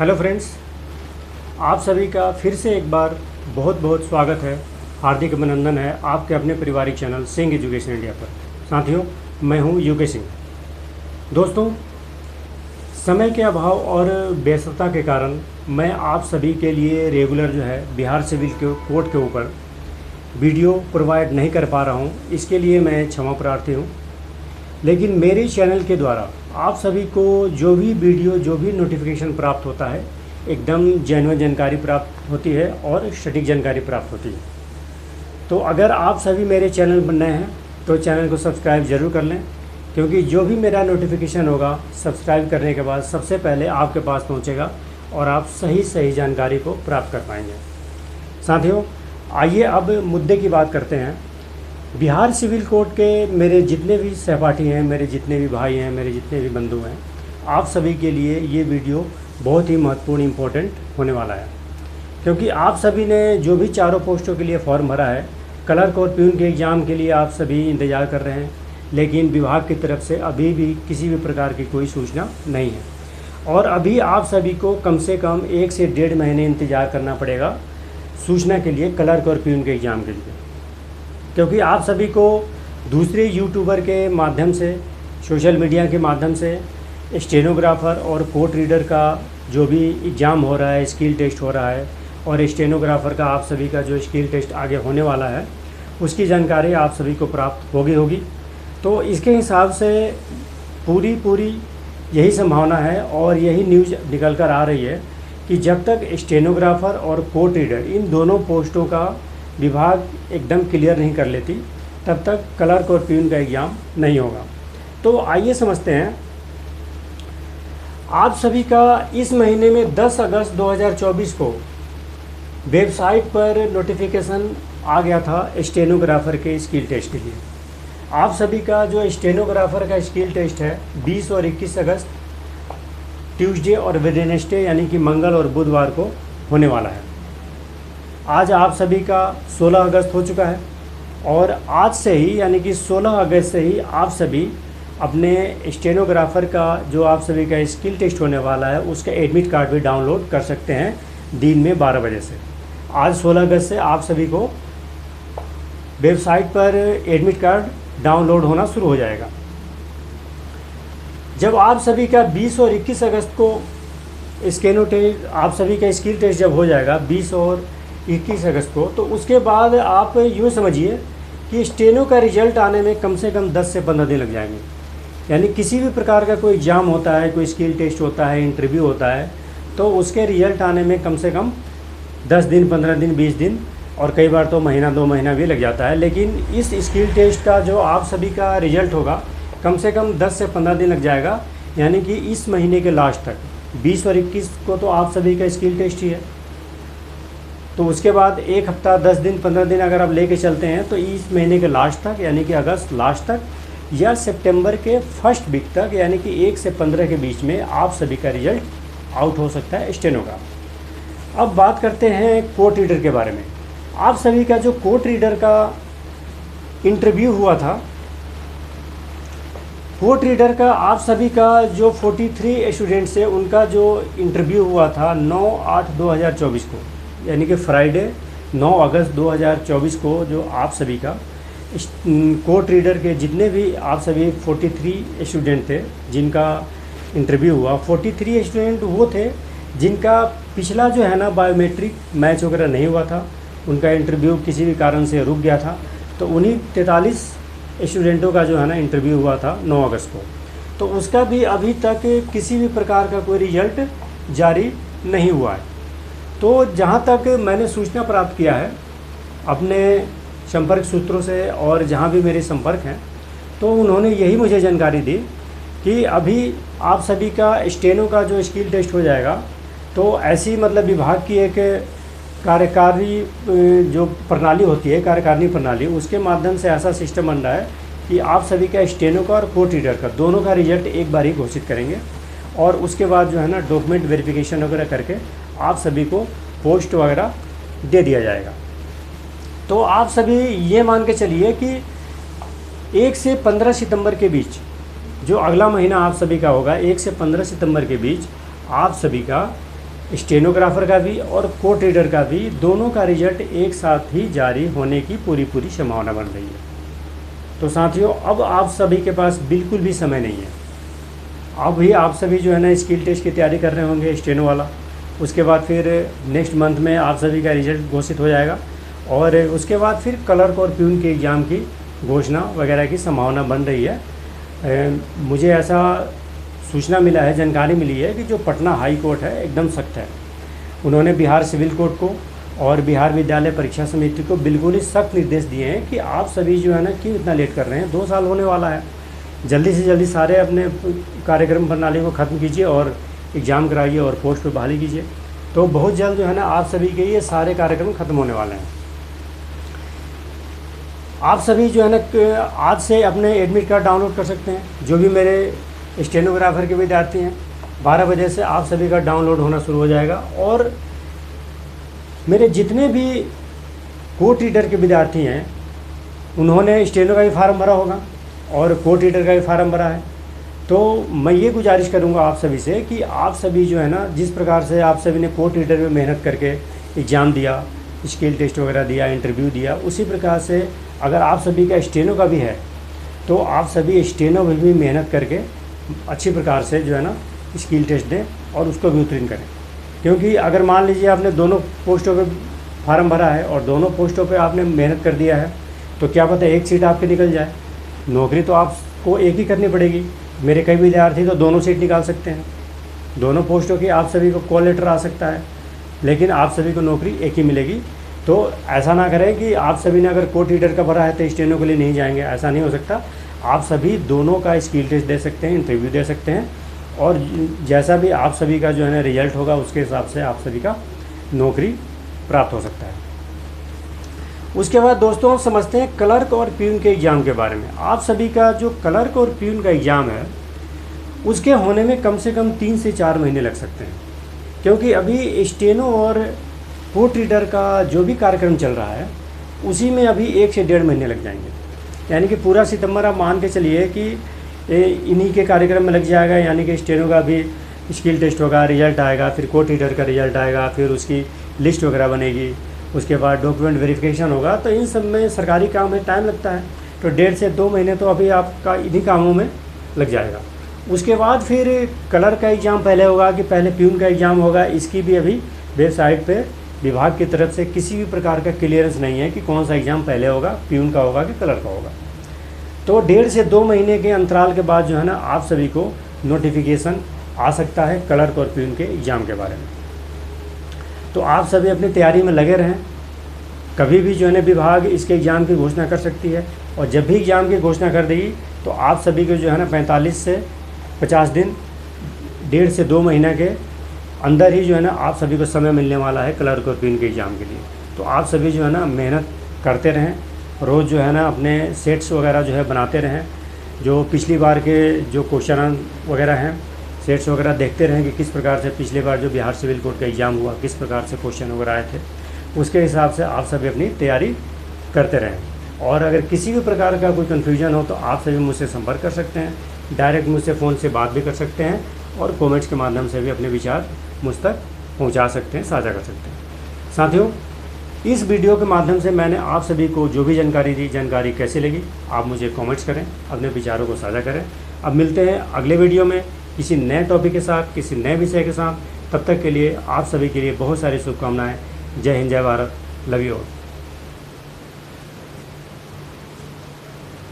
Hello friends, आप सभी का फिर से एक बार बहुत बहुत स्वागत है। हार्दिक अभिनंदन है आपके अपने पारिवारिक चैनल सिंह एजुकेशन इंडिया पर। साथियों, मैं हूं यूके सिंह। दोस्तों, समय के अभाव और व्यस्तता के कारण मैं आप सभी के लिए रेगुलर जो है बिहार सिविल कोड के ऊपर वीडियो प्रोवाइड नहीं कर पा रहा हूं। इसके लिए मैं क्षमा प्रार्थी हूं। लेकिन मेरे चैनल के द्वारा आप सभी को जो भी वीडियो, जो भी नोटिफिकेशन प्राप्त होता है, एकदम जेन्युइन जानकारी प्राप्त होती है और सटीक जानकारी प्राप्त होती है। तो अगर आप सभी मेरे चैनल पर नए हैं तो चैनल को सब्सक्राइब ज़रूर कर लें, क्योंकि जो भी मेरा नोटिफिकेशन होगा सब्सक्राइब करने के बाद सबसे पहले आपके पास पहुंचेगा और आप सही जानकारी को प्राप्त कर पाएंगे। साथियों, आइए अब मुद्दे की बात करते हैं। बिहार सिविल कोड के मेरे जितने भी सहपाठी हैं, मेरे जितने भी भाई हैं, मेरे जितने भी बंधु हैं, आप सभी के लिए ये वीडियो बहुत ही महत्वपूर्ण, इम्पोर्टेंट होने वाला है। क्योंकि आप सभी ने जो भी चारों पोस्टों के लिए फॉर्म भरा है, क्लर्क और प्यून के एग्ज़ाम के लिए आप सभी इंतज़ार कर रहे हैं, लेकिन विभाग की तरफ से अभी भी किसी भी प्रकार की कोई सूचना नहीं है। और अभी आप सभी को कम से कम 1 से 1.5 महीने इंतज़ार करना पड़ेगा सूचना के लिए, क्लर्क और प्यून के एग्ज़ाम के लिए। क्योंकि आप सभी को दूसरे यूट्यूबर के माध्यम से, सोशल मीडिया के माध्यम से स्टेनोग्राफ़र और कोर्ट रीडर का जो भी एग्ज़ाम हो रहा है, स्किल टेस्ट हो रहा है, और स्टेनोग्राफ़र का आप सभी का जो स्किल टेस्ट आगे होने वाला है, उसकी जानकारी आप सभी को प्राप्त होगी। तो इसके हिसाब से पूरी यही संभावना है और यही न्यूज़ निकल कर आ रही है कि जब तक स्टेनोग्राफ़र और कोर्ट रीडर, इन दोनों पोस्टों का विभाग एकदम क्लियर नहीं कर लेती, तब तक क्लर्क और प्यून का एग्ज़ाम नहीं होगा। तो आइए समझते हैं। आप सभी का इस महीने में 10 अगस्त 2024 को वेबसाइट पर नोटिफिकेशन आ गया था स्टेनोग्राफ़र के स्किल टेस्ट के लिए। आप सभी का जो स्टेनोग्राफ़र का स्किल टेस्ट है 20 और 21 अगस्त ट्यूसडे और वेडनेसडे, यानी कि मंगल और बुधवार को होने वाला है। आज आप सभी का 16 अगस्त हो चुका है और आज से ही, यानी कि 16 अगस्त से ही आप सभी अपने स्टेनोग्राफ़र का जो आप सभी का स्किल टेस्ट होने वाला है उसका एडमिट कार्ड भी डाउनलोड कर सकते हैं दिन में 12 बजे से। आज 16 अगस्त से आप सभी को वेबसाइट पर एडमिट कार्ड डाउनलोड होना शुरू हो जाएगा। जब आप सभी का 20 और 21 अगस्त को स्केनो टेस्ट, आप सभी का स्किल टेस्ट जब हो जाएगा 20 और 21 अगस्त को, तो उसके बाद आप यूँ समझिए कि स्टेनो का रिज़ल्ट आने में कम से कम 10 से 15 दिन लग जाएंगे। यानी किसी भी प्रकार का कोई एग्ज़ाम होता है, कोई स्किल टेस्ट होता है, इंटरव्यू होता है, तो उसके रिज़ल्ट आने में कम से कम 10 दिन, 15 दिन, 20 दिन और कई बार तो महीना 2 महीना भी लग जाता है। लेकिन इस स्किल टेस्ट का जो आप सभी का रिज़ल्ट होगा कम से कम 10 से 15 दिन लग जाएगा। यानी कि इस महीने के लास्ट तक 20 और 21 को तो आप सभी का स्किल टेस्ट ही है, तो उसके बाद 1 हफ्ता, 10 दिन, 15 दिन अगर आप लेके चलते हैं तो इस महीने के लास्ट तक, यानी कि अगस्त लास्ट तक या सितंबर के फर्स्ट वीक तक, यानी कि 1 से 15 के बीच में आप सभी का रिज़ल्ट आउट हो सकता है स्टेनो का। अब बात करते हैं कोर्ट रीडर के बारे में। आप सभी का जो कोर्ट रीडर का इंटरव्यू हुआ था, कोर्ट रीडर का आप सभी का जो 43 स्टूडेंट्स है उनका जो इंटरव्यू हुआ था 9/8/2024 को, यानी कि फ्राइडे 9 अगस्त 2024 को, जो आप सभी का कोर्ट रीडर के जितने भी आप सभी 43 स्टूडेंट थे जिनका इंटरव्यू हुआ, 43 स्टूडेंट वो थे जिनका पिछला जो है ना बायोमेट्रिक मैच वगैरह नहीं हुआ था, उनका इंटरव्यू किसी भी कारण से रुक गया था। तो उन्हीं 43 स्टूडेंटों का जो है ना इंटरव्यू हुआ था 9 अगस्त को, तो उसका भी अभी तक किसी भी प्रकार का कोई रिजल्ट जारी नहीं हुआ है। तो जहाँ तक मैंने सूचना प्राप्त किया है अपने संपर्क सूत्रों से और जहाँ भी मेरे संपर्क हैं, तो उन्होंने यही मुझे जानकारी दी कि अभी आप सभी का स्टेनो का जो स्किल टेस्ट हो जाएगा, तो ऐसी मतलब विभाग की एक कार्यकारी जो प्रणाली होती है, कार्यकारिणी प्रणाली, उसके माध्यम से ऐसा सिस्टम बन रहा है कि आप सभी का स्टेनो का और कोर्ट रीडर का दोनों का रिजल्ट एक बार ही घोषित करेंगे और उसके बाद जो है ना डॉक्यूमेंट वेरिफिकेशन वगैरह करके आप सभी को पोस्ट वगैरह दे दिया जाएगा। तो आप सभी ये मान के चलिए कि 1 से 15 सितंबर के बीच, जो अगला महीना आप सभी का होगा, 1 से 15 सितंबर के बीच आप सभी का स्टेनोग्राफर का भी और कोर्ट रीडर का भी, दोनों का रिजल्ट एक साथ ही जारी होने की पूरी संभावना बन रही है। तो साथियों, अब आप सभी के पास बिल्कुल भी समय नहीं है। अब भी आप सभी जो है ना स्किल टेस्ट की तैयारी कर रहे होंगे, स्टेनो वाला। उसके बाद फिर नेक्स्ट मंथ में आप सभी का रिजल्ट घोषित हो जाएगा और उसके बाद फिर क्लर्क और प्यून के एग्ज़ाम की घोषणा वगैरह की संभावना बन रही है। मुझे ऐसा सूचना मिला है, जानकारी मिली है कि जो पटना हाई कोर्ट है एकदम सख्त है। उन्होंने बिहार सिविल कोर्ट को और बिहार विद्यालय परीक्षा समिति को बिल्कुल ही सख्त निर्देश दिए हैं कि आप सभी जो है ना क्यों इतना लेट कर रहे हैं। 2 साल होने वाला है, जल्दी से जल्दी सारे अपने कार्यक्रम प्रणाली को ख़त्म कीजिए और एग्ज़ाम कराइए और पोस्ट पर बहाली कीजिए। तो बहुत जल्द जो है ना आप सभी के ये सारे कार्यक्रम ख़त्म होने वाले हैं। आप सभी जो है ना आज से अपने एडमिट कार्ड डाउनलोड कर सकते हैं। जो भी मेरे स्टेनोग्राफर के विद्यार्थी हैं, 12 बजे से आप सभी का डाउनलोड होना शुरू हो जाएगा। और मेरे जितने भी कोर्ट रीडर के विद्यार्थी हैं, उन्होंने स्टेनो का भी फार्म भरा होगा और कोर्ट रीडर का भी फार्म भरा है। तो मैं ये गुजारिश करूंगा आप सभी से कि आप सभी जो है ना, जिस प्रकार से आप सभी ने कोर्ट रीडर में मेहनत करके एग्ज़ाम दिया, स्किल टेस्ट वगैरह दिया, इंटरव्यू दिया, उसी प्रकार से अगर आप सभी का स्टेनो का भी है तो आप सभी स्टेनो में भी मेहनत करके अच्छी प्रकार से जो है ना स्किल टेस्ट दें और उसको भी उत्तीर्ण करें। क्योंकि अगर मान लीजिए आपने दोनों पोस्टों पे फार्म भरा है और दोनों पोस्टों पे आपने मेहनत कर दिया है, तो क्या पता एक सीट आपकी निकल जाए। नौकरी तो आपको एक ही करनी पड़ेगी। मेरे कई विद्यार्थी तो दोनों सीट निकाल सकते हैं, दोनों पोस्टों की आप सभी को कॉल लेटर आ सकता है, लेकिन आप सभी को नौकरी एक ही मिलेगी। तो ऐसा ना करें कि आप सभी ने अगर कोर्ट रीडर का भरा है तो स्टेनो के लिए नहीं जाएंगे, ऐसा नहीं हो सकता। आप सभी दोनों का स्किल टेस्ट दे सकते हैं, इंटरव्यू दे सकते हैं और जैसा भी आप सभी का जो है ना रिजल्ट होगा उसके हिसाब से आप सभी का नौकरी प्राप्त हो सकता है। उसके बाद दोस्तों समझते हैं क्लर्क और प्यून के एग्ज़ाम के बारे में। आप सभी का जो क्लर्क और प्यून का एग्ज़ाम है उसके होने में कम से कम 3 से 4 महीने लग सकते हैं, क्योंकि अभी स्टेनो और कोर्ट रीडर का जो भी कार्यक्रम चल रहा है उसी में अभी 1 से 1.5 महीने लग जाएंगे। यानी कि पूरा सितंबर आप मान के चलिए कि इन्हीं के कार्यक्रम में लग जाएगा। यानी कि स्टेनो का भी स्किल टेस्ट होगा, रिजल्ट आएगा, फिर कोर्ट रीडर का रिजल्ट आएगा, फिर उसकी लिस्ट वगैरह बनेगी, उसके बाद डॉक्यूमेंट वेरिफिकेशन होगा। तो इन सब में सरकारी काम में टाइम लगता है, तो 1.5 से 2 महीने तो अभी आपका इन्हीं कामों में लग जाएगा। उसके बाद फिर क्लर्क का एग्ज़ाम पहले होगा कि पहले प्यून का एग्ज़ाम होगा, इसकी भी अभी वेबसाइट पे विभाग की तरफ से किसी भी प्रकार का क्लियरेंस नहीं है कि कौन सा एग्ज़ाम पहले होगा, प्यून का होगा कि क्लर्क का होगा। तो 1.5 से 2 महीने के अंतराल के बाद जो है ना आप सभी को नोटिफिकेशन आ सकता है क्लर्क और प्यून के एग्ज़ाम के बारे में। तो आप सभी अपनी तैयारी में लगे रहें। कभी भी जो है ना विभाग इसके एग्ज़ाम की घोषणा कर सकती है और जब भी एग्ज़ाम की घोषणा कर देगी तो आप सभी को जो है ना 45 से 50 दिन, 1.5 से 2 महीने के अंदर ही जो है ना आप सभी को समय मिलने वाला है क्लर्क और प्यून के एग्ज़ाम के लिए। तो आप सभी जो है ना मेहनत करते रहें, रोज़ जो है ना अपने सेट्स वगैरह जो है बनाते रहें। जो पिछली बार के जो क्वेश्चन वगैरह हैं, सेट्स वगैरह देखते रहें कि किस प्रकार से पिछली बार जो बिहार सिविल कोर्ट का एग्ज़ाम हुआ किस प्रकार से क्वेश्चन वगैरह आए थे, उसके हिसाब से आप सभी अपनी तैयारी करते रहें। और अगर किसी भी प्रकार का कोई कन्फ्यूजन हो तो आप सभी मुझसे संपर्क कर सकते हैं, डायरेक्ट मुझसे फ़ोन से बात भी कर सकते हैं और कमेंट्स के माध्यम से भी अपने विचार मुझ तक पहुंचा सकते हैं, साझा कर सकते हैं। साथियों, इस वीडियो के माध्यम से मैंने आप सभी को जो भी जानकारी दी, जानकारी कैसी लगी आप मुझे कमेंट्स करें, अपने विचारों को साझा करें। अब मिलते हैं अगले वीडियो में किसी नए टॉपिक के साथ, किसी नए विषय के साथ। तब तक के लिए आप सभी के लिए बहुत सारी शुभकामनाएं। जय हिंद, जय भारत, लव यू ऑल।